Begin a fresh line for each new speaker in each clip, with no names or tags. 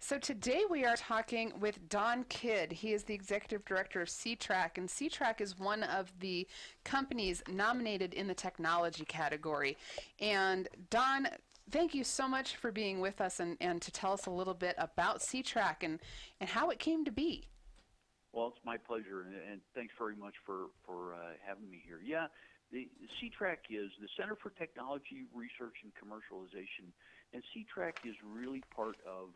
So today we are talking with Don Kidd. He is the executive director of C-TRAC, and C-TRAC is one of the companies nominated in the technology category. And Don, thank you so much for being with us and to tell us a little bit about C-TRAC and how it came to be.
Well, it's my pleasure, and thanks very much for having me here. Yeah, the C-TRAC is the Center for Technology Research and Commercialization, and C-TRAC is really part of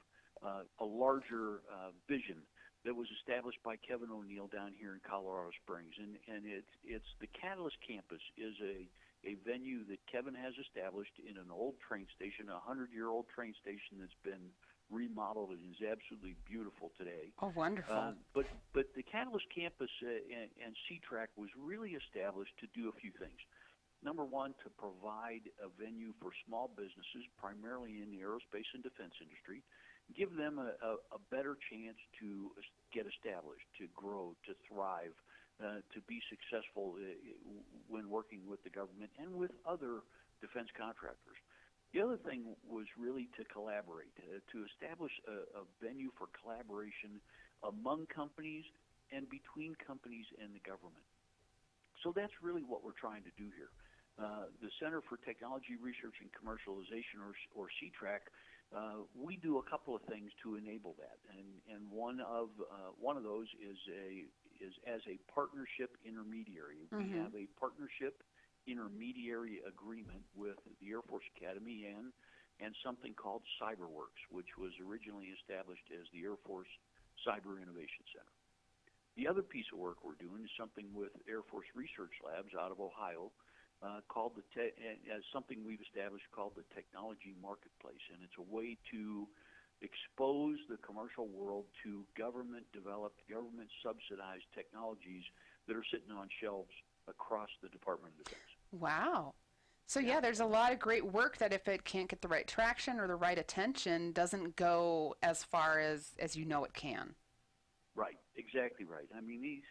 a larger vision that was established by Kevin O'Neill down here in Colorado Springs, and it's the Catalyst Campus is a venue that Kevin has established in an old train station, a 100-year-old train station that's been remodeled and is absolutely beautiful today.
Oh, wonderful!
But the Catalyst Campus and C-TRAC was really established to do a few things. Number one, to provide a venue for small businesses, primarily in the aerospace and defense industry, give them a better chance to get established, to grow, to thrive, to be successful when working with the government and with other defense contractors. The other thing was really to collaborate, to establish a venue for collaboration among companies and between companies and the government. So that's really what we're trying to do here. The Center for Technology Research and Commercialization, or C-TRAC, we do a couple of things to enable that, and one of those is as a partnership intermediary.
Mm-hmm.
We have a partnership intermediary agreement with the Air Force Academy and something called CyberWorks, which was originally established as the Air Force Cyber Innovation Center. The other piece of work we're doing is something with Air Force Research Labs out of Ohio, called as something we've established called the Technology Marketplace, and it's a way to expose the commercial world to government-developed, government-subsidized technologies that are sitting on shelves across the Department of Defense.
Wow. So yeah, there's a lot of great work that if it can't get the right traction or the right attention, doesn't go as far as you know it can.
Right, exactly right. I mean,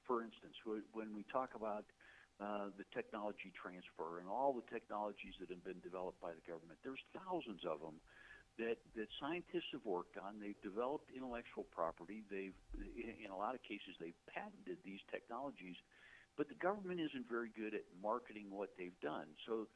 for instance, when we talk about the technology transfer and all the technologies that have been developed by the government, there's thousands of them that scientists have worked on. They've developed intellectual property. In a lot of cases, they've patented these technologies, but the government isn't very good at marketing what they've done. So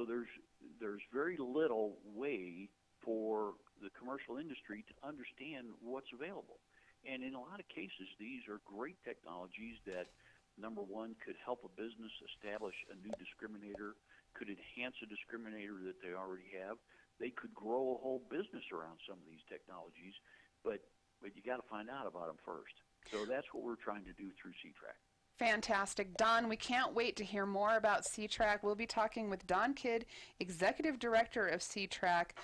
there's very little way for the commercial industry to understand what's available. And in a lot of cases, these are great technologies that, number one, could help a business establish a new discriminator, could enhance a discriminator that they already have. They could grow a whole business around some of these technologies, but you got to find out about them first. So that's what we're trying to do through C-TRAC.
Fantastic. Don, we can't wait to hear more about C-TRAC. We'll be talking with Don Kidd, Executive Director of C-TRAC,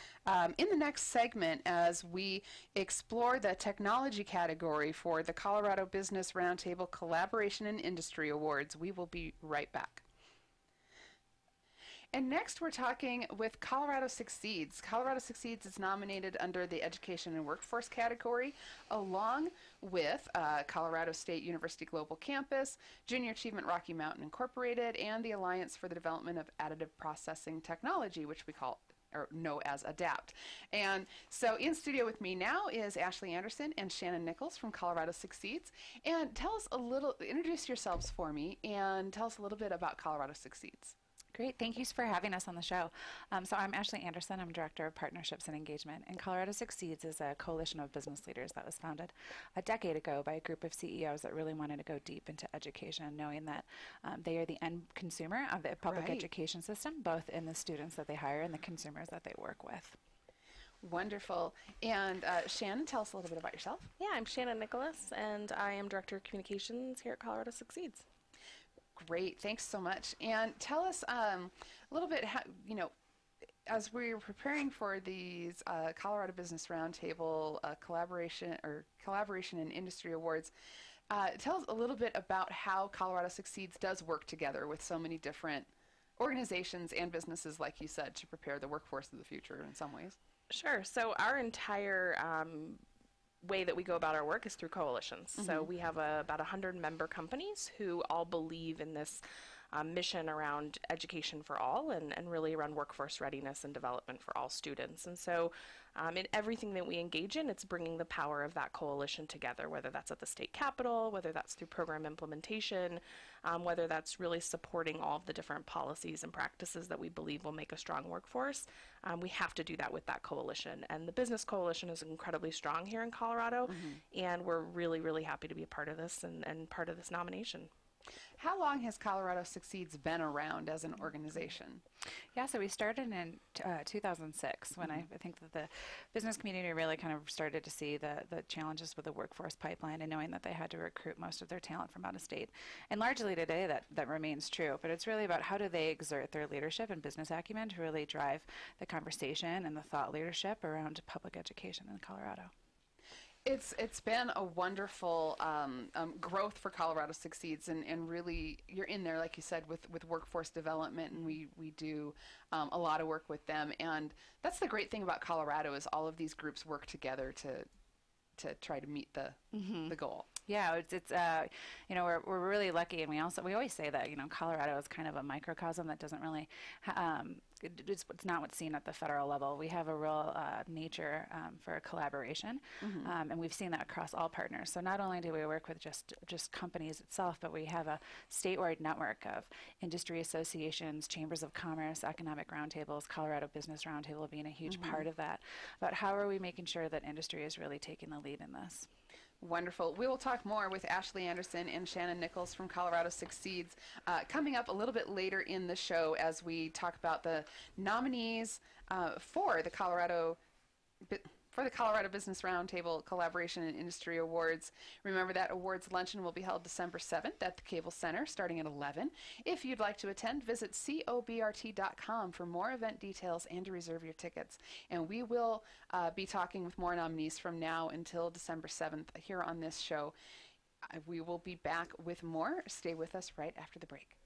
in the next segment as we explore the technology category for the Colorado Business Roundtable Collaboration and Industry Awards. We will be right back. And next we're talking with Colorado Succeeds. Colorado Succeeds is nominated under the Education and Workforce category, along with Colorado State University Global Campus, Junior Achievement Rocky Mountain Incorporated, and the Alliance for the Development of Additive Processing Technology, which we call or know as ADAPT. And so in studio with me now is Ashley Anderson and Shannon Nichols from Colorado Succeeds. And tell us a little, introduce yourselves for me, and tell us a little bit about Colorado Succeeds.
Great. Thank you for having us on the show. So I'm Ashley Anderson. I'm Director of Partnerships and Engagement. And Colorado Succeeds is a coalition of business leaders that was founded a decade ago by a group of CEOs that really wanted to go deep into education, knowing that they are the end consumer of the public education system, both in the students that they hire and the consumers that they work with.
Wonderful. And Shannon, tell us a little bit about yourself.
Yeah, I'm Shannon Nicholas, and I am Director of Communications here at Colorado Succeeds.
Great, thanks so much. And tell us a little bit how, as we're preparing for these Colorado Business Roundtable Collaboration and Industry Awards, tell us a little bit about how Colorado Succeeds does work together with so many different organizations and businesses, like you said, to prepare the workforce of the future in some ways.
Sure. So our entire way that we go about our work is through coalitions. Mm-hmm. So we have about 100 member companies who all believe in this mission around education for all and really around workforce readiness and development for all students. And so in everything that we engage in, it's bringing the power of that coalition together, whether that's at the state capitol, whether that's through program implementation, whether that's really supporting all of the different policies and practices that we believe will make a strong workforce. We have to do that with that coalition. And the business coalition is incredibly strong here in Colorado, and we're really, really happy to be a part of this and part of this nomination.
How long has Colorado Succeeds been around as an organization?
Yeah, so we started in 2006 when I think that the business community really kind of started to see the challenges with the workforce pipeline and knowing that they had to recruit most of their talent from out of state. And largely today that remains true, but it's really about how do they exert their leadership and business acumen to really drive the conversation and the thought leadership around public education in Colorado.
It's been a wonderful growth for Colorado Succeeds, and really you're in there, like you said, with workforce development, and we do a lot of work with them. And that's the great thing about Colorado is all of these groups work together to try to meet the goal.
Yeah, it's you know, we're really lucky, and we always say that, you know, Colorado is kind of a microcosm that doesn't really it's not what's seen at the federal level. We have a real nature for collaboration, and we've seen that across all partners. So not only do we work with just companies itself, but we have a statewide network of industry associations, chambers of commerce, economic roundtables, Colorado Business Roundtable being a huge part of that. But how are we making sure that industry is really taking the lead in this?
Wonderful. We will talk more with Ashley Anderson and Shannon Nichols from Colorado Succeeds coming up a little bit later in the show as we talk about the nominees for the Colorado Business Roundtable Collaboration and Industry Awards. Remember that awards luncheon will be held December 7th at the Cable Center starting at 11. If you'd like to attend, visit cobrt.com for more event details and to reserve your tickets. And we will be talking with more nominees from now until December 7th here on this show. We will be back with more. Stay with us right after the break.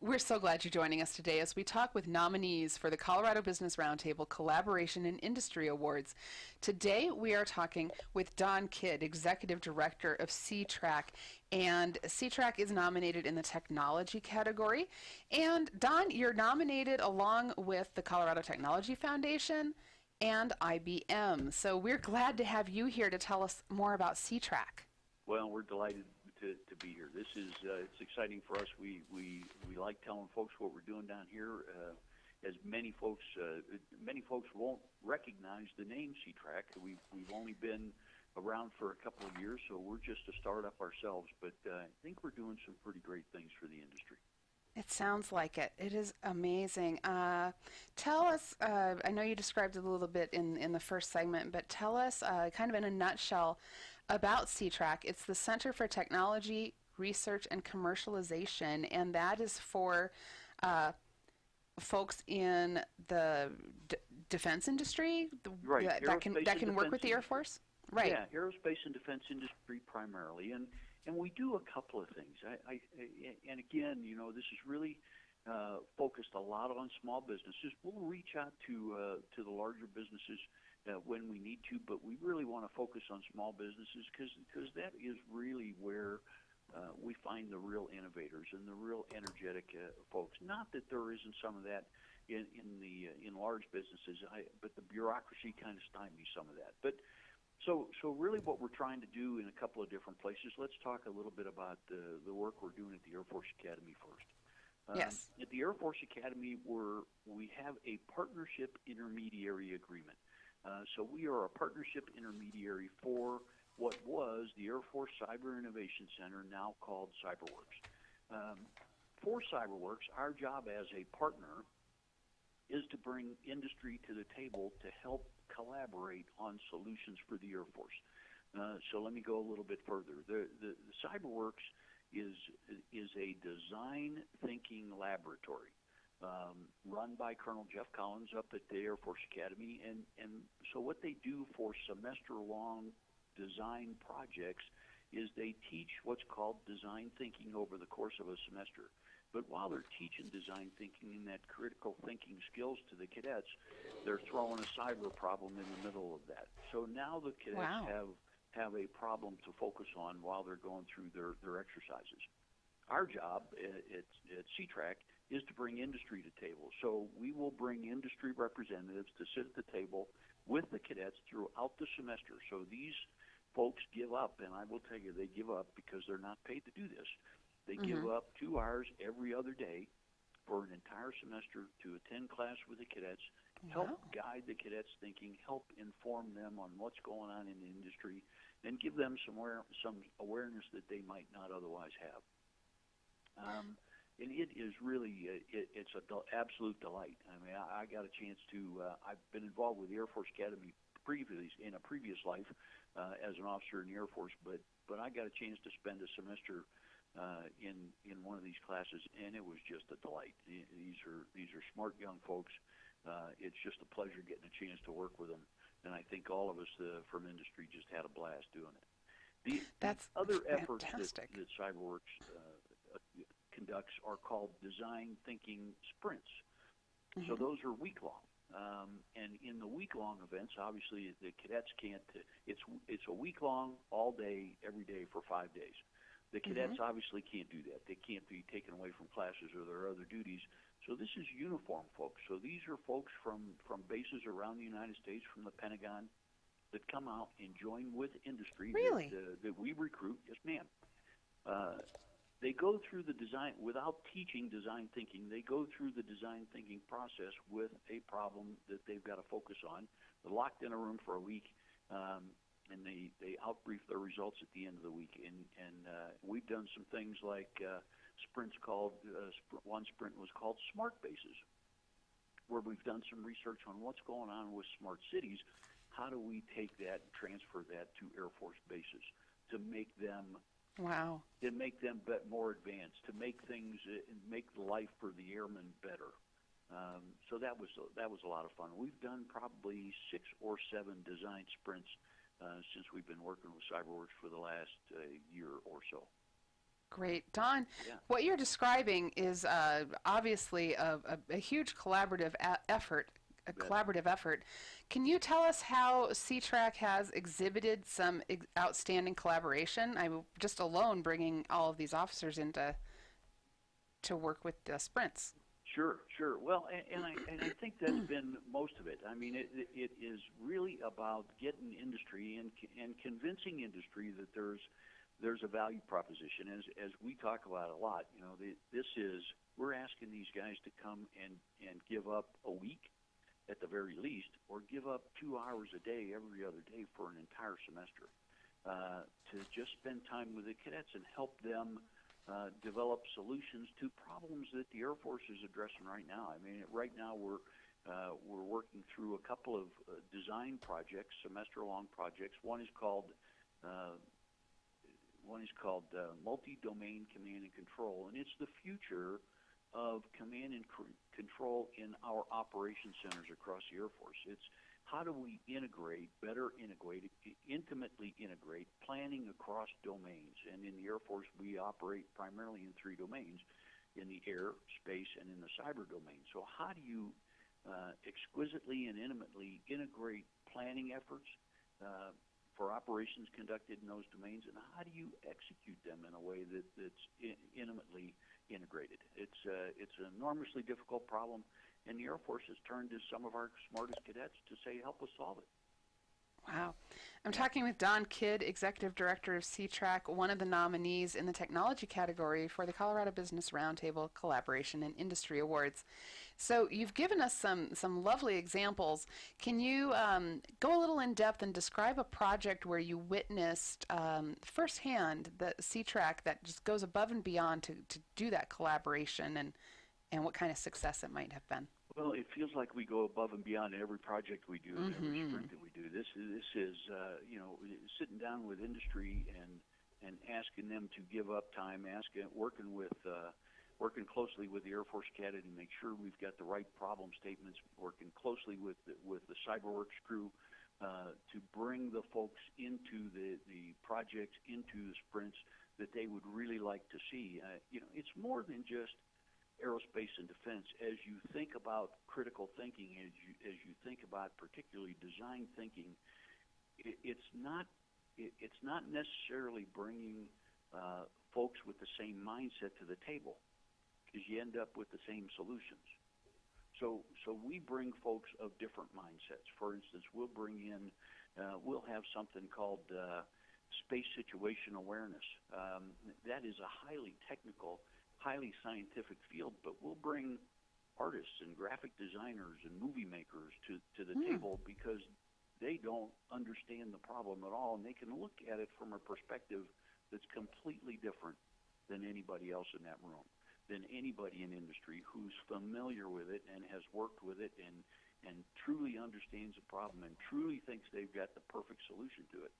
We're so glad you're joining us today as we talk with nominees for the Colorado Business Roundtable Collaboration and Industry Awards. Today we are talking with Don Kidd, Executive Director of C-TRAC, and C-TRAC is nominated in the technology category. And Don, you're nominated along with the Colorado Technology Foundation and IBM. So we're glad to have you here to tell us more about C-TRAC.
Well, we're delighted to be here. This is it's exciting for us. We like telling folks what we're doing down here. As many folks won't recognize the name C-TRAC. We've only been around for a couple of years, so we're just a startup ourselves. But I think we're doing some pretty great things for the industry.
It sounds like it. It is amazing. Tell us, I know you described it a little bit in the first segment, but tell us kind of in a nutshell about C-TRAC. It's the Center for Technology, Research, and Commercialization, and that is for folks in the defense industry
right.
that can work with the Air Force? Right.
Yeah, aerospace and defense industry primarily. And we do a couple of things. And again, you know, this is really focused a lot on small businesses. We'll reach out to the larger businesses when we need to, but we really want to focus on small businesses because that is really where we find the real innovators and the real energetic folks. Not that there isn't some of that in large businesses, but the bureaucracy kind of stymies some of that. But so really what we're trying to do in a couple of different places. Let's talk a little bit about the work we're doing at the Air Force Academy first.
Yes.
At the Air Force Academy, we have a partnership intermediary agreement. So we are a partnership intermediary for what was the Air Force Cyber Innovation Center, now called CyberWorks. For CyberWorks, our job as a partner is to bring industry to the table to help collaborate on solutions for the Air Force. So let me go a little bit further. The CyberWorks is a design thinking laboratory run by Colonel Jeff Collins up at the Air Force Academy. And so what they do for semester-long design projects is they teach what's called design thinking over the course of a semester. But while they're teaching design thinking and that critical thinking skills to the cadets, they're throwing a cyber problem in the middle of that. So now the cadets have a problem to focus on while they're going through their exercises. Our job at C-TRAC is to bring industry to table. So we will bring industry representatives to sit at the table with the cadets throughout the semester. So these folks give up, and I will tell you, they give up because they're not paid to do this. They give up 2 hours every other day for an entire semester to attend class with the cadets, help guide the cadets' thinking, help inform them on what's going on in the industry, and give them some awareness that they might not otherwise have. And it is really, it's an absolute delight. I mean, I got a chance to, I've been involved with the Air Force Academy in a previous life as an officer in the Air Force, but I got a chance to spend a semester in one of these classes, and it was just a delight. These are smart young folks. It's just a pleasure getting a chance to work with them, and I think all of us from industry just had a blast doing it.
That's
other
fantastic.
efforts that CyberWorks conducts are called design thinking sprints. So those are week-long. And in the week-long events, obviously the cadets can't, it's a week-long, all day, every day for 5 days. The cadets obviously can't do that. They can't be taken away from classes or their other duties. So this is uniform folks. So these are folks from bases around the United States, from the Pentagon, that come out and join with industry that we recruit. Yes, ma'am. They go through the design, without teaching design thinking, they go through the design thinking process with a problem that they've got to focus on. They're locked in a room for a week, and they outbrief their results at the end of the week. And we've done some things like sprints called, one sprint was called Smart Bases, where we've done some research on what's going on with smart cities. How do we take that and transfer that to Air Force bases to make them more advanced, to make things, make life for the airmen better. So that was a lot of fun. We've done probably 6 or 7 design sprints since we've been working with CyberWorks for the last year or so.
Great. Don, what you're describing is obviously a huge collaborative effort. Can you tell us how C-TRAC has exhibited some outstanding collaboration? I'm just alone bringing all of these officers into to work with the sprints.
Sure. Well, and I think that's been most of it. I mean, it is really about getting industry and convincing industry that there's a value proposition. As we talk about a lot, you know, we're asking these guys to come and give up a week at the very least, or give up 2 hours a day every other day for an entire semester to just spend time with the cadets and help them develop solutions to problems that the Air Force is addressing right now. I mean, right now we're working through a couple of design projects, semester-long projects. One is called multi-domain command and control, and it's the future of command and control in our operation centers across the Air Force. It's how do we intimately integrate planning across domains. And in the Air Force, we operate primarily in 3 domains, in the air, space, and in the cyber domain. So how do you exquisitely and intimately integrate planning efforts for operations conducted in those domains, and how do you execute them in a way that's intimately integrated? It's an enormously difficult problem, and the Air Force has turned to some of our smartest cadets to say, help us solve it.
Wow. I'm talking with Don Kidd, Executive Director of C-TRAC, one of the nominees in the technology category for the Colorado Business Roundtable Collaboration and Industry Awards. So you've given us some lovely examples. Can you go a little in depth and describe a project where you witnessed firsthand the C-TRAC that just goes above and beyond to do that collaboration, and what kind of success it might have been?
Well, it feels like we go above and beyond in every project we do, in every sprint that we do. This is sitting down with industry and asking them to give up time, working closely with the Air Force Academy to make sure we've got the right problem statements, working closely with the CyberWorks crew to bring the folks into the projects, into the sprints that they would really like to see. It's more than just aerospace and defense. As you think about critical thinking, as you think about particularly design thinking, it's not necessarily bringing folks with the same mindset to the table, because you end up with the same solutions. So we bring folks of different mindsets. For instance, we'll bring in, we'll have something called space situation awareness. That is a highly technical, highly scientific field, but we'll bring artists and graphic designers and movie makers to the table, because they don't understand the problem at all, and they can look at it from a perspective that's completely different than anybody else in that room, than anybody in industry who's familiar with it and has worked with it and truly understands the problem and truly thinks they've got the perfect solution to it.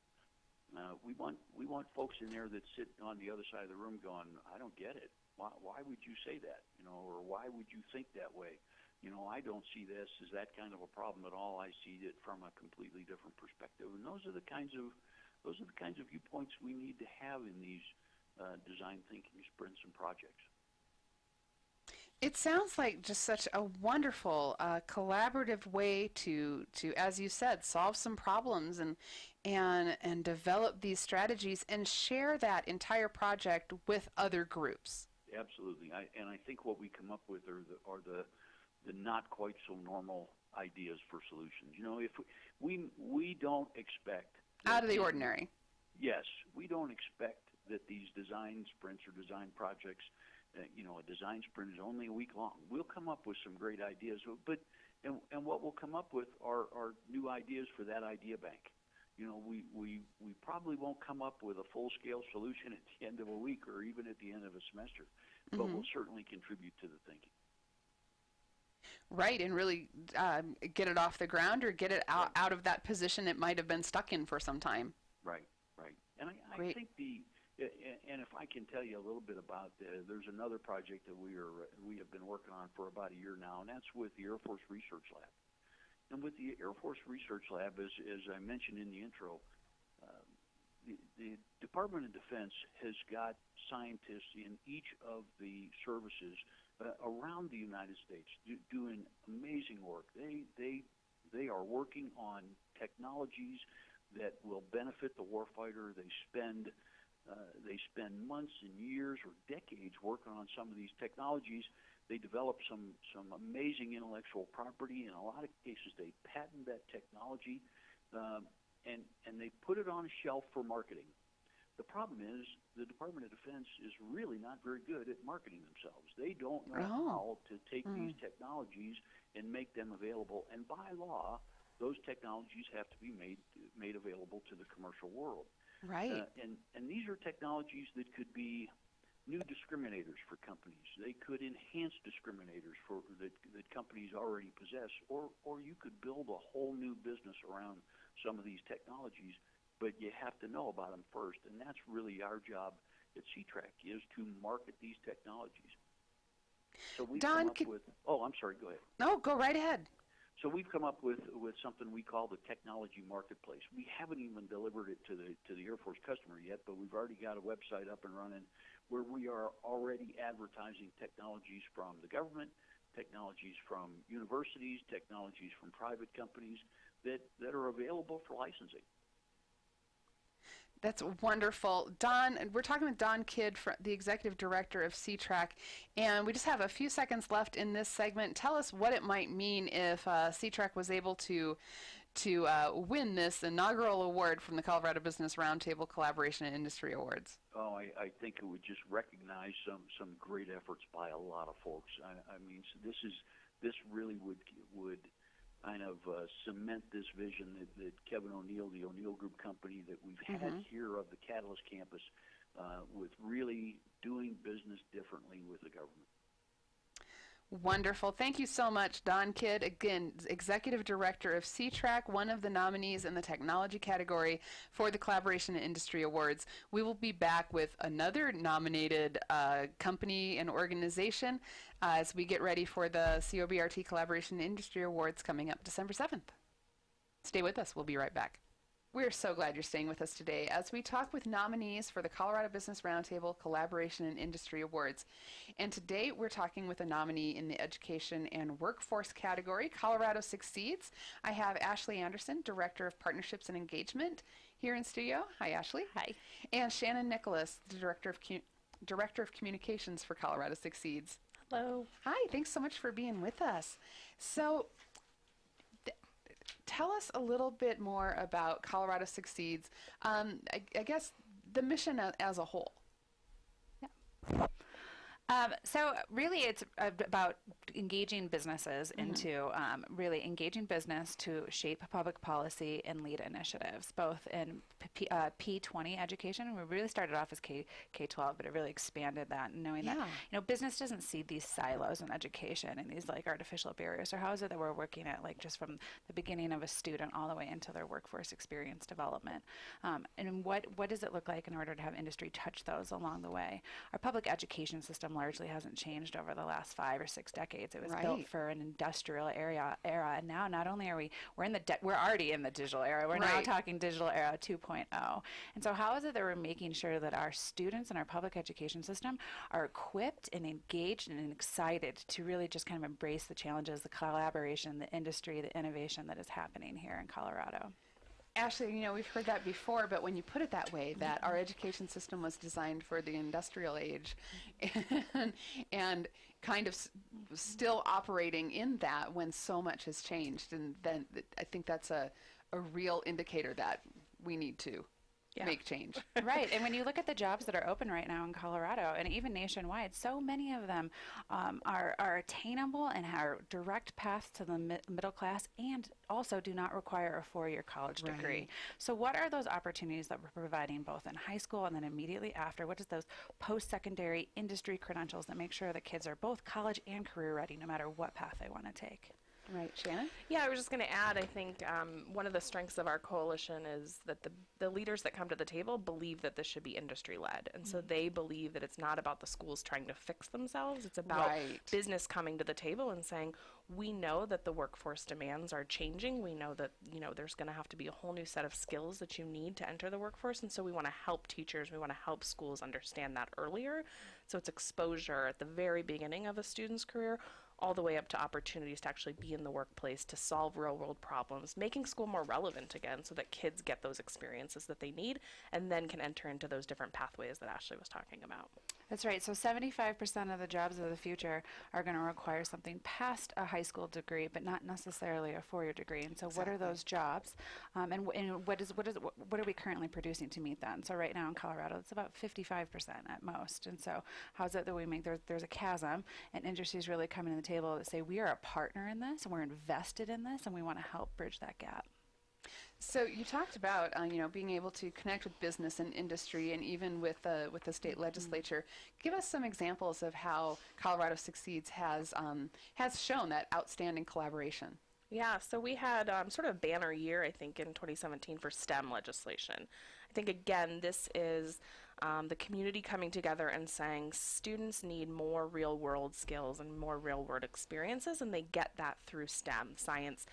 We want folks in there that sit on the other side of the room going, I don't get it. Why would you say that? Or why would you think that way? I don't see this as that kind of a problem at all. I see it from a completely different perspective. And those are the kinds of viewpoints we need to have in these design thinking sprints and projects.
It sounds like just such a wonderful collaborative way to, as you said, solve some problems and develop these strategies and share that entire project with other groups.
Absolutely, and I think what we come up with are the not quite so normal ideas for solutions. If we don't expect
out of the ordinary.
Yes, we don't expect that these design sprints or design projects. A design sprint is only a week long. We'll come up with some great ideas, and what we'll come up with are new ideas for that idea bank. We probably won't come up with a full-scale solution at the end of a week or even at the end of a semester, but we'll certainly contribute to the thinking.
Right, and really get it off the ground or get it out of that position it might have been stuck in for some time.
Right. And I think and if I can tell you a little bit about, there's another project that we have been working on for about a year now, and that's with the Air Force Research Lab. And with the Air Force Research Lab, as I mentioned in the intro, the Department of Defense has got scientists in each of the services around the United States doing amazing work. They are working on technologies that will benefit the warfighter. They spend months and years or decades working on some of these technologies. They develop some amazing intellectual property. In a lot of cases, they patent that technology, and they put it on a shelf for marketing. The problem is the Department of Defense is really not very good at marketing themselves. They don't know how to take these technologies and make them available. And by law, those technologies have to be made available to the commercial world.
Right.
And these are technologies that could be new discriminators for companies. They could enhance discriminators that companies already possess, or you could build a whole new business around some of these technologies, but you have to know about them first. And that's really our job at C-TRAC, is to market these technologies. So we come up with... Oh, I'm sorry, go ahead.
No, go right ahead.
So we've come up with something we call the technology marketplace. We haven't even delivered it to the Air Force customer yet, but we've already got a website up and running where we are already advertising technologies from the government, technologies from universities, technologies from private companies that are available for licensing.
That's wonderful. Don, we're talking with Don Kidd, the Executive Director of C-TRAC, and we just have a few seconds left in this segment. Tell us what it might mean if C-TRAC was able to win this inaugural award from the Colorado Business Roundtable Collaboration and Industry Awards.
Oh, I think it would just recognize some great efforts by a lot of folks. I mean, so this really would kind of cement this vision that Kevin O'Neill, the O'Neill Group company that we've had here of the Catalyst campus, with really doing business differently with the government.
Wonderful. Thank you so much, Don Kidd, again, Executive Director of C-TRAC, one of the nominees in the technology category for the Collaboration and Industry Awards. We will be back with another nominated company and organization as we get ready for the COBRT Collaboration and Industry Awards coming up December 7th. Stay with us. We'll be right back. We're so glad you're staying with us today as we talk with nominees for the Colorado Business Roundtable Collaboration and Industry Awards. And today we're talking with a nominee in the Education and Workforce category. Colorado Succeeds. I have Ashley Anderson, Director of Partnerships and Engagement, here in studio. Hi, Ashley.
Hi.
And Shannon Nicholas, the Director of Director of Communications for Colorado Succeeds.
Hello.
Hi, thanks so much for being with us. So, tell us a little bit more about Colorado Succeeds. I guess the mission as a whole.
So really it's about engaging businesses into really engaging business to shape public policy and lead initiatives, both in P20 education. We really started off as K-12, but it really expanded that, knowing that, business doesn't see these silos in education and these like artificial barriers. So how is it that we're working at like just from the beginning of a student all the way into their workforce experience development? And what does it look like in order to have industry touch those along the way? Our public education system largely hasn't changed over the last 5 or 6 decades. It was built for an industrial era, and now not only are we're already in the digital era. We're now talking digital era 2.0. And so, how is it that we're making sure that our students in our public education system are equipped and engaged and excited to really just kind of embrace the challenges, the collaboration, the industry, the innovation that is happening here in Colorado?
Ashley, we've heard that before, but when you put it that way, that our education system was designed for the industrial age and kind of still operating in that when so much has changed, and then I think that's a real indicator that we need to make change.
Right. And when you look at the jobs that are open right now in Colorado and even nationwide, so many of them are attainable and are direct paths to the middle class and also do not require a 4-year college degree. So what are those opportunities that we're providing both in high school and then immediately after? What is those post-secondary industry credentials that make sure that kids are both college and career ready no matter what path they want to take?
Right. Shannon?
Yeah, I was just going to add, I think one of the strengths of our coalition is that the leaders that come to the table believe that this should be industry-led. And so they believe that it's not about the schools trying to fix themselves. It's about business coming to the table and saying, we know that the workforce demands are changing. We know that, there's going to have to be a whole new set of skills that you need to enter the workforce. And so we want to help teachers. We want to help schools understand that earlier. So it's exposure at the very beginning of a student's career, all the way up to opportunities to actually be in the workplace, to solve real-world problems, making school more relevant again so that kids get those experiences that they need and then can enter into those different pathways that Ashley was talking about.
That's right. So 75% of the jobs of the future are going to require something past a high school degree, but not necessarily a 4-year degree. And so what are those jobs? And what are we currently producing to meet that? And so right now in Colorado, it's about 55% at most. And so how is it that we make, there's a chasm, and industries really coming to the table that say we are a partner in this and we're invested in this and we want to help bridge that gap.
So you talked about being able to connect with business and industry, and even with the state legislature. Give us some examples of how Colorado Succeeds has shown that outstanding collaboration.
Yeah, so we had sort of a banner year, I think, in 2017 for STEM legislation. I think, again, this is the community coming together and saying students need more real-world skills and more real-world experiences, and they get that through STEM, science,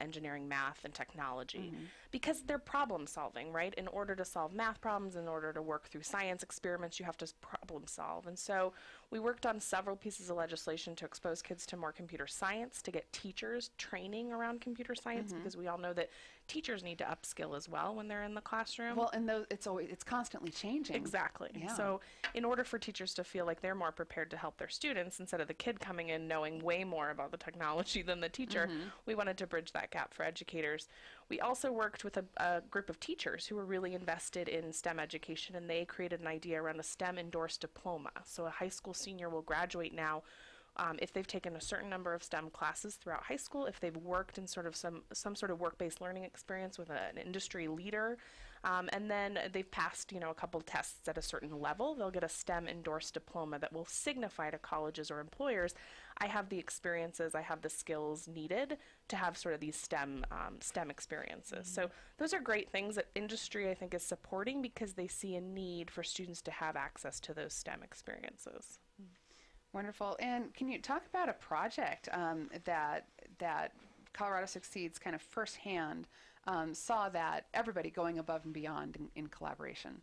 engineering, math, and technology, because they're problem solving, right? In order to solve math problems, in order to work through science experiments, you have to problem solve. And so we worked on several pieces of legislation to expose kids to more computer science, to get teachers training around computer science, because we all know that teachers need to upskill as well when they're in the classroom.
Well, and it's constantly changing.
Exactly.
Yeah.
So in order for teachers to feel like they're more prepared to help their students, instead of the kid coming in knowing way more about the technology than the teacher, we wanted to bridge that gap for educators. We also worked with a group of teachers who were really invested in STEM education, and they created an idea around a STEM endorsed diploma. So a high school senior will graduate now if they've taken a certain number of STEM classes throughout high school, if they've worked in sort of some sort of work-based learning experience with an industry leader, and then they've passed, a couple tests at a certain level, they'll get a STEM endorsed diploma that will signify to colleges or employers, I have the experiences, I have the skills needed to have sort of these STEM experiences. So those are great things that industry, I think, is supporting because they see a need for students to have access to those STEM experiences.
Wonderful. And can you talk about a project that Colorado Succeeds kind of firsthand saw that everybody going above and beyond in collaboration?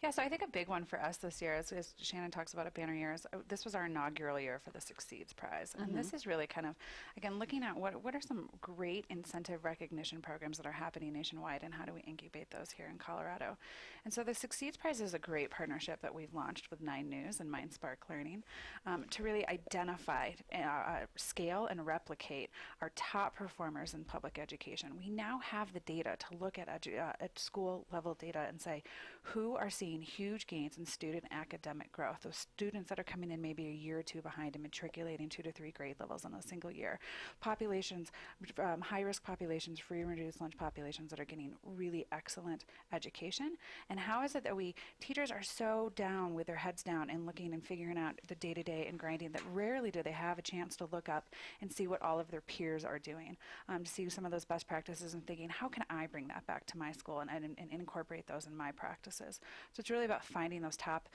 Yeah, so I think a big one for us this year, as Shannon talks about at Banner Years, this was our inaugural year for the Succeeds Prize. And this is really kind of, again, looking at what are some great incentive recognition programs that are happening nationwide, and how do we incubate those here in Colorado. And so the Succeeds Prize is a great partnership that we've launched with 9 News and MindSpark Learning to really identify, scale, and replicate our top performers in public education. We now have the data to look at school level data and say, who are seeing huge gains in student academic growth, those students that are coming in maybe a year or two behind and matriculating 2 to 3 grade levels in a single year, populations, high-risk populations, free and reduced lunch populations that are getting really excellent education. And how is it that teachers are so down with their heads down and looking and figuring out the day-to-day and grinding that rarely do they have a chance to look up and see what all of their peers are doing, to see some of those best practices and thinking, how can I bring that back to my school and incorporate those in my practices? So it's really about finding those top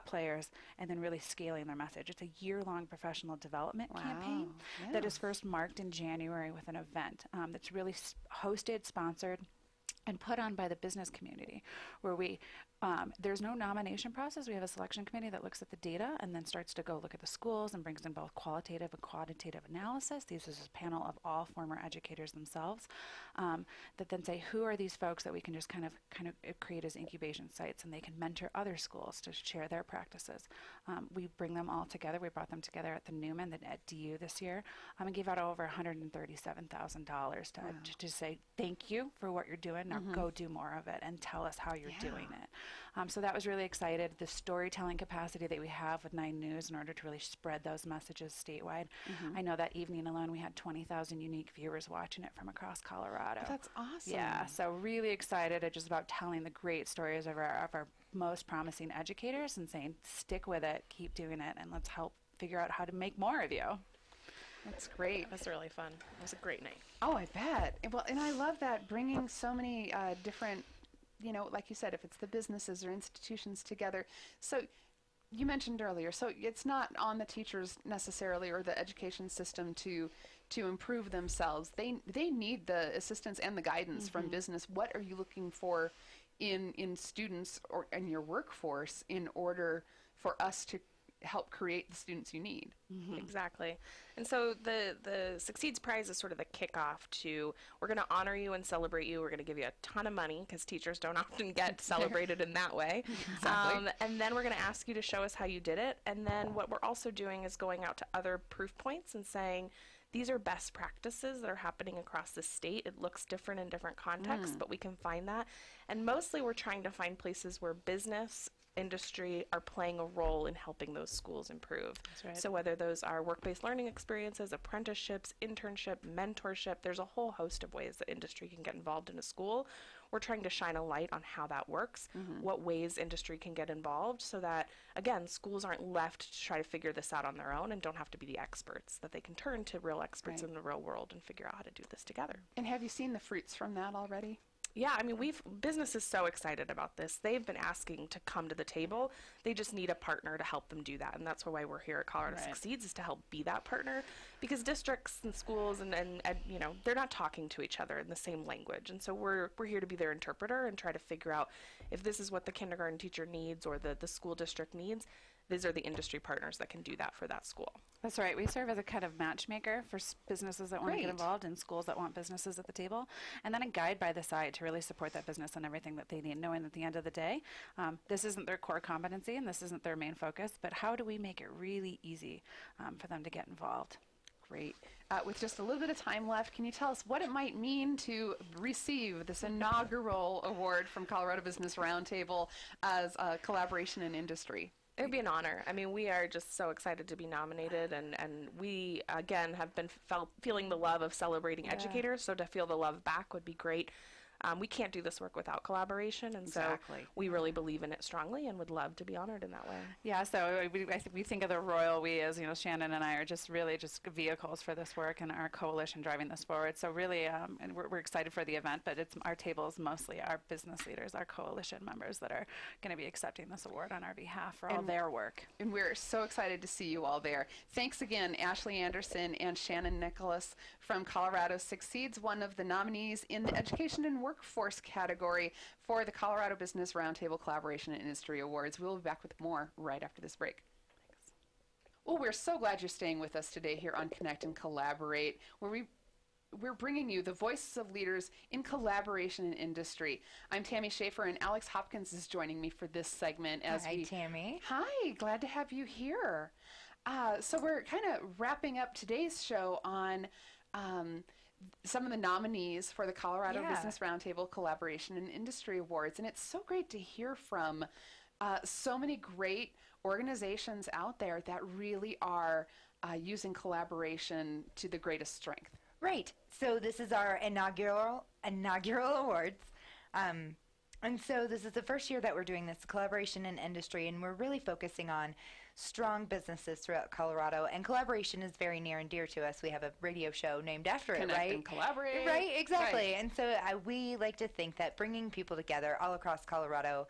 players and then really scaling their message. It's a year-long professional development campaign that is first marked in January with an event that's really hosted, sponsored, and put on by the business community, where there's no nomination process. We have a selection committee that looks at the data and then starts to go look at the schools and brings in both qualitative and quantitative analysis. This is a panel of all former educators themselves that then say, who are these folks that we can just kind of create as incubation sites, and they can mentor other schools to share their practices. We bring them all together. We brought them together at the Newman at DU this year and gave out over $137,000 to say thank you for what you're doing. Now go do more of it and tell us how you're doing it. So that was really excited. The storytelling capacity that we have with 9 News in order to really spread those messages statewide. I know that evening alone we had 20,000 unique viewers watching it from across Colorado.
That's awesome.
Yeah, so really excited just about telling the great stories of our most promising educators and saying, stick with it, keep doing it, and let's help figure out how to make more of you.
That's great.
It was really fun. It was a great night.
Oh, I bet. Well, and I love that, bringing so many different, like you said, if it's the businesses or institutions together. So you mentioned earlier, so it's not on the teachers necessarily or the education system to improve themselves. They need the assistance and the guidance from business. What are you looking for in students or in your workforce in order for us to help create the students you need?
Exactly. And so the Succeeds Prize is sort of the kickoff to, we're going to honor you and celebrate you. We're going to give you a ton of money because teachers don't often get celebrated in that way.
Exactly.
And then we're going to ask you to show us how you did it. And then what we're also doing is going out to other proof points and saying, these are best practices that are happening across the state. It looks different in different contexts, but we can find that. And mostly we're trying to find places where business, industry are playing a role in helping those schools improve.
That's right.
So whether those are work-based learning experiences, apprenticeships, internship, mentorship, there's a whole host of ways that industry can get involved in a school. We're trying to shine a light on how that works, what ways industry can get involved, so that, again, schools aren't left to try to figure this out on their own and don't have to be the experts, that they can turn to real experts in the real world and figure out how to do this together.
And have you seen the fruits from that already?
Yeah, I mean, business is so excited about this. They've been asking to come to the table. They just need a partner to help them do that. And that's why we're here at Colorado Succeeds, is to help be that partner, because districts and schools and they're not talking to each other in the same language. And so we're here to be their interpreter and try to figure out if this is what the kindergarten teacher needs or the school district needs. These are the industry partners that can do that for that school.
That's right. We serve as a kind of matchmaker for businesses that want to get involved and schools that want businesses at the table, and then a guide by the side to really support that business and everything that they need, knowing that at the end of the day, this isn't their core competency and this isn't their main focus, but how do we make it really easy for them to get involved?
Great. With just a little bit of time left, can you tell us what it might mean to receive this inaugural award from Colorado Business Roundtable as a collaboration in industry?
It would be an honor. I mean, we are just so excited to be nominated, and we, again, have been feeling the love of celebrating educators, so to feel the love back would be great. We can't do this work without collaboration, and so we really believe in it strongly and would love to be honored in that way.
Yeah, so I think we think of the royal we as, Shannon and I are just really just vehicles for this work and our coalition driving this forward. So really, and we're excited for the event, but our table is mostly our business leaders, our coalition members that are going to be accepting this award on our behalf for all their work.
And we're so excited to see you all there. Thanks again, Ashley Anderson and Shannon Nicholas from Colorado Succeeds, one of the nominees in the Education and Workforce category for the Colorado Business Roundtable Collaboration and Industry Awards. We'll be back with more right after this break. Thanks. Well, we're so glad you're staying with us today here on Connect and Collaborate, where we're bringing you the voices of leaders in collaboration in industry. I'm Tammy Schaefer, and Alex Hopkins is joining me for this segment.
Hi, Tammy.
Hi, glad to have you here. So we're kind of wrapping up today's show on some of the nominees for the Colorado Business Roundtable Collaboration and Industry Awards. And it's so great to hear from so many great organizations out there that really are using collaboration to the greatest strength.
Right. So this is our inaugural awards. And so this is the first year that we're doing this collaboration in industry, and we're really focusing on strong businesses throughout Colorado. And collaboration is very near and dear to us. We have a radio show named after it, right?
Connect and Collaborate.
Right, exactly.
Right.
And so we like to think that bringing people together all across Colorado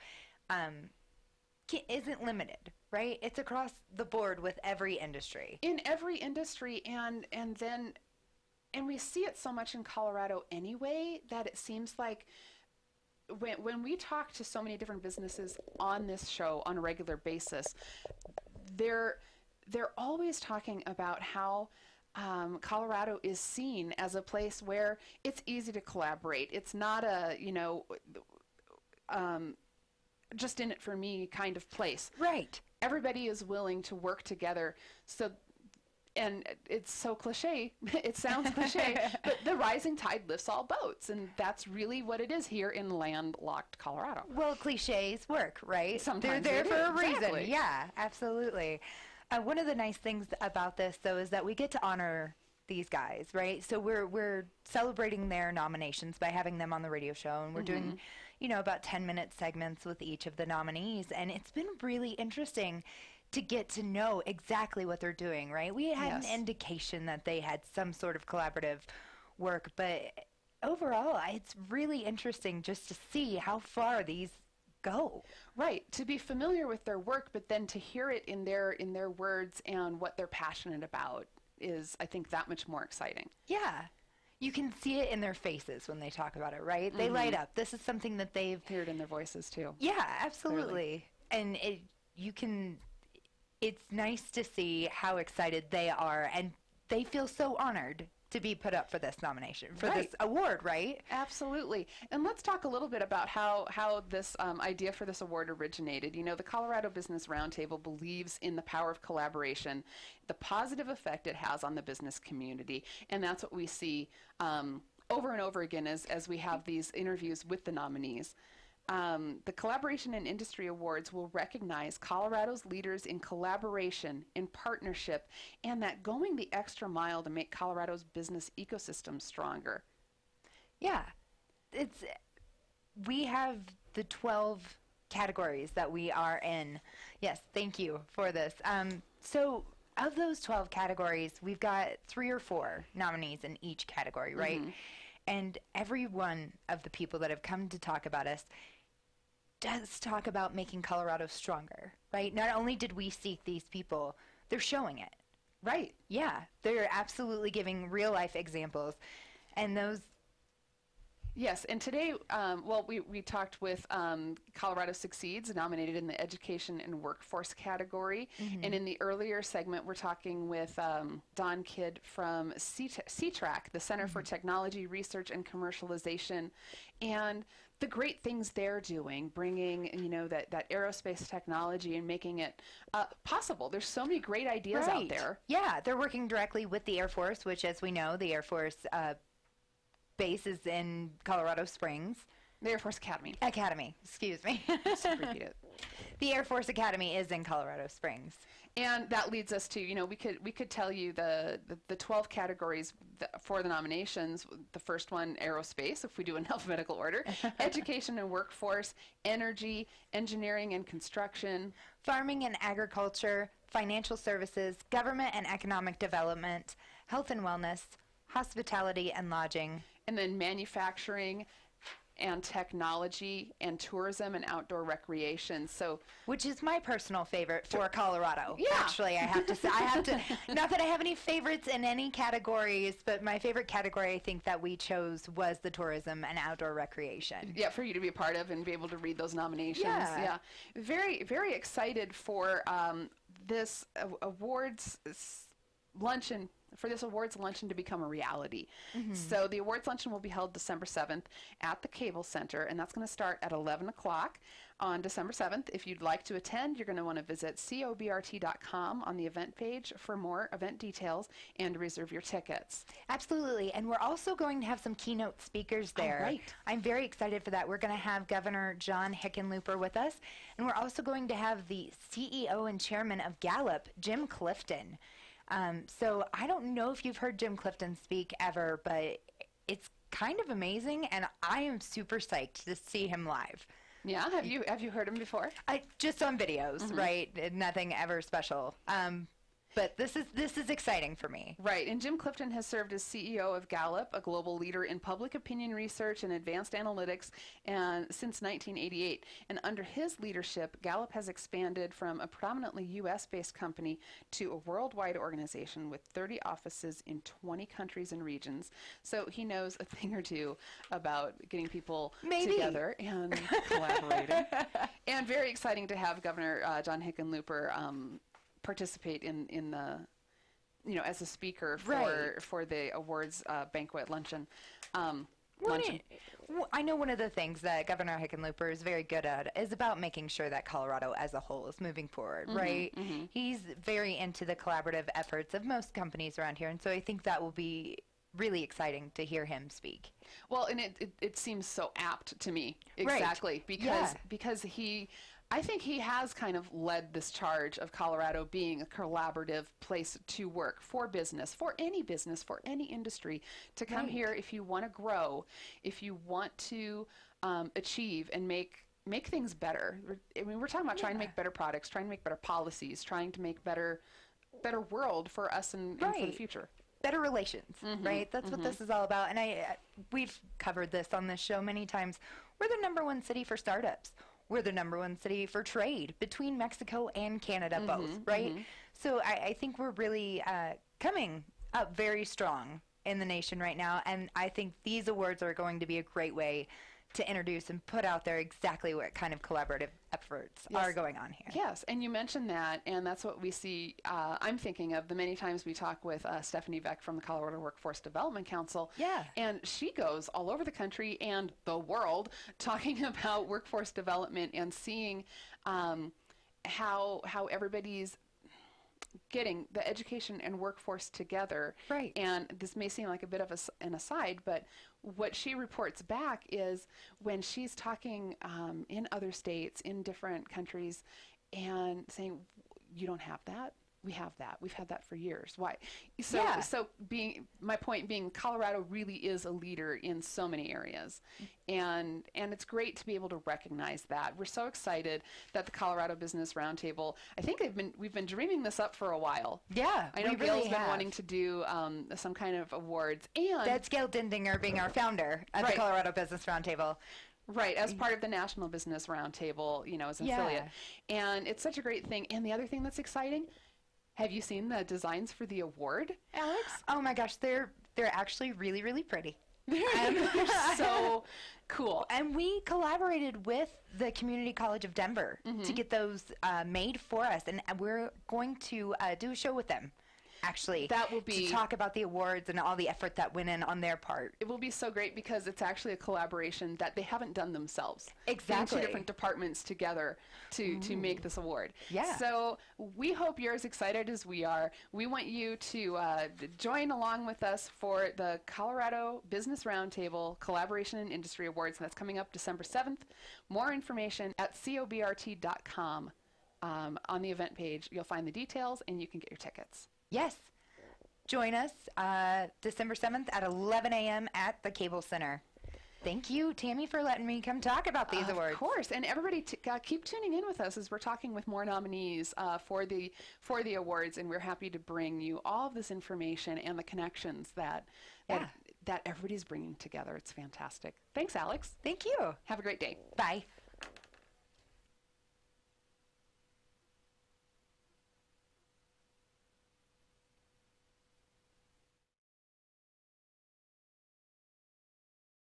isn't limited, right? It's across the board with every industry.
In every industry, and we see it so much in Colorado anyway that it seems like when we talk to so many different businesses on this show on a regular basis, they're always talking about how Colorado is seen as a place where it's easy to collaborate. It's not a, just in it for me kind of place.
Right.
Everybody is willing to work together. So, and it's so cliche, it sounds cliche, but the rising tide lifts all boats, and that's really what it is here in landlocked Colorado.
Well, cliches work, right?
Sometimes
they're there for a reason.
Exactly.
Yeah, absolutely. One of the nice things about this, though, is that we get to honor these guys, right? So we're celebrating their nominations by having them on the radio show, and we're doing, about 10-minute segments with each of the nominees, and it's been really interesting to get to know exactly what they're doing, right? We had an indication that they had some sort of collaborative work, but overall, it's really interesting just to see how far these go.
Right, to be familiar with their work, but then to hear it in their words and what they're passionate about is, I think, that much more exciting.
Yeah. You can see it in their faces when they talk about it, right? They light up. This is something that they've...
Hear it in their voices, too.
Yeah, absolutely. Clearly. And it's nice to see how excited they are, and they feel so honored to be put up for this nomination, for this award, right?
Absolutely. And let's talk a little bit about how this idea for this award originated. The Colorado Business Roundtable believes in the power of collaboration, the positive effect it has on the business community, and that's what we see over and over again as we have these interviews with the nominees. The Collaboration and Industry Awards will recognize Colorado's leaders in collaboration, in partnership, and that going the extra mile to make Colorado's business ecosystem stronger.
Yeah. We have the 12 categories that we are in. Yes, thank you for this. So of those 12 categories, we've got 3 or 4 nominees in each category, right? And every one of the people that have come to talk about us does talk about making Colorado stronger, right? Not only did we seek these people, they're showing it.
Right.
Yeah, they're absolutely giving real life examples. And those...
Yes, and today, we talked with Colorado Succeeds, nominated in the Education and Workforce category. And in the earlier segment, we're talking with Don Kidd from C-TRAC, the Center for Technology, Research, and Commercialization, and the great things they're doing, bringing, that aerospace technology and making it possible. There's so many great ideas out there.
Yeah, they're working directly with the Air Force, which, as we know, the Air Force base is in Colorado Springs.
The Air Force Academy.
Excuse me.
Just repeat it.
The Air Force Academy is in Colorado Springs.
And that leads us to, we could tell you the 12 categories for the nominations. The first one, aerospace, if we do in alphabetical order, education and workforce, energy, engineering and construction,
farming and agriculture, financial services, government and economic development, health and wellness, hospitality and lodging,
and then manufacturing and technology and tourism and outdoor recreation. So,
which is my personal favorite for Colorado.
Yeah.
Actually, I have to say, not that I have any favorites in any categories, but my favorite category I think that we chose was the tourism and outdoor recreation.
yeah, for you to be a part of and be able to read those nominations.
Yeah.
Very, very excited for this awards luncheon. For this awards luncheon to become a reality. So the awards luncheon will be held December 7th at the Cable Center, and that's going to start at 11 o'clock on December 7th. If you'd like to attend, you're going to want to visit cobrt.com on the event page for more event details and reserve your tickets.
Absolutely, and we're also going to have some keynote speakers there.
Right.
I'm very excited for that. We're going to have Governor John Hickenlooper with us, and we're also going to have the CEO and chairman of Gallup, Jim Clifton. So I don't know if you've heard Jim Clifton speak ever, but it's kind of amazing, and I am super psyched to see him live.
Yeah, have you heard him before?
I just on videos, right? Nothing ever special. But this is exciting for me.
Right, and Jim Clifton has served as CEO of Gallup, a global leader in public opinion research and advanced analytics, and since 1988. And under his leadership, Gallup has expanded from a predominantly U.S.-based company to a worldwide organization with 30 offices in 20 countries and regions. So he knows a thing or two about getting people together and collaborating. And very exciting to have Governor John Hickenlooper participate in the, as a speaker for the awards banquet luncheon.
I know one of the things that Governor Hickenlooper is very good at is about making sure that Colorado as a whole is moving forward, right? He's very into the collaborative efforts of most companies around here, and so I think that will be really exciting to hear him speak.
Well, and it seems so apt to me, exactly, because I think he has kind of led this charge of Colorado being a collaborative place to work for business, for any industry, to come here if you want to grow, if you want to achieve and make things better. I mean, we're talking about trying to make better products, trying to make better policies, trying to make better world for us and for the future.
Better relations, right? That's what this is all about. And we've covered this on this show many times. We're the #1 city for startups. We're the #1 city for trade between Mexico and Canada both, right? So I think we're really coming up very strong in the nation right now, and I think these awards are going to be a great way to introduce and put out there exactly what kind of collaborative efforts are going on here.
Yes, and you mentioned that, and that's what we see. I'm thinking of the many times we talk with Stephanie Beck from the Colorado Workforce Development Council. Yeah. And she goes all over the country and the world talking about workforce development and seeing how everybody's getting the education and workforce together. Right. And this may seem like a bit of an aside, but what she reports back is when she's talking in other states, in different countries, and saying, you don't have that? We have that. We've had that for years. Why? So my point being, Colorado really is a leader in so many areas, and it's great to be able to recognize that. We're so excited that the Colorado Business Roundtable, I think we've been dreaming this up for a while. Yeah, I know Gail's been wanting to do some kind of awards, and
that's Gail Dindinger being our founder of the Colorado Business Roundtable.
Right, as part of the National Business Roundtable, as an affiliate, and it's such a great thing. And the other thing that's exciting. Have you seen the designs for the award, Alex?
Oh my gosh, they're actually really, really pretty.
They're so cool.
And we collaborated with the Community College of Denver to get those made for us, and we're going to do a show with them. Actually,
that will be
to talk about the awards and all the effort that went in on their part.
It will be so great because it's actually a collaboration that they haven't done themselves.
Exactly,
2 different departments together to make this award.
Yeah.
So we hope you're as excited as we are. We want you to join along with us for the Colorado Business Roundtable Collaboration and Industry Awards, and that's coming up December 7th. More information at cobrt.com. On the event page, you'll find the details, and you can get your tickets.
Yes. Join us December 7th at 11 a.m. at the Cable Center. Thank you, Tammy, for letting me come talk about these awards.
Of course. And everybody keep tuning in with us as we're talking with more nominees for the awards. And we're happy to bring you all of this information and the connections that that everybody's bringing together. It's fantastic. Thanks, Alex.
Thank you.
Have a great day.
Bye.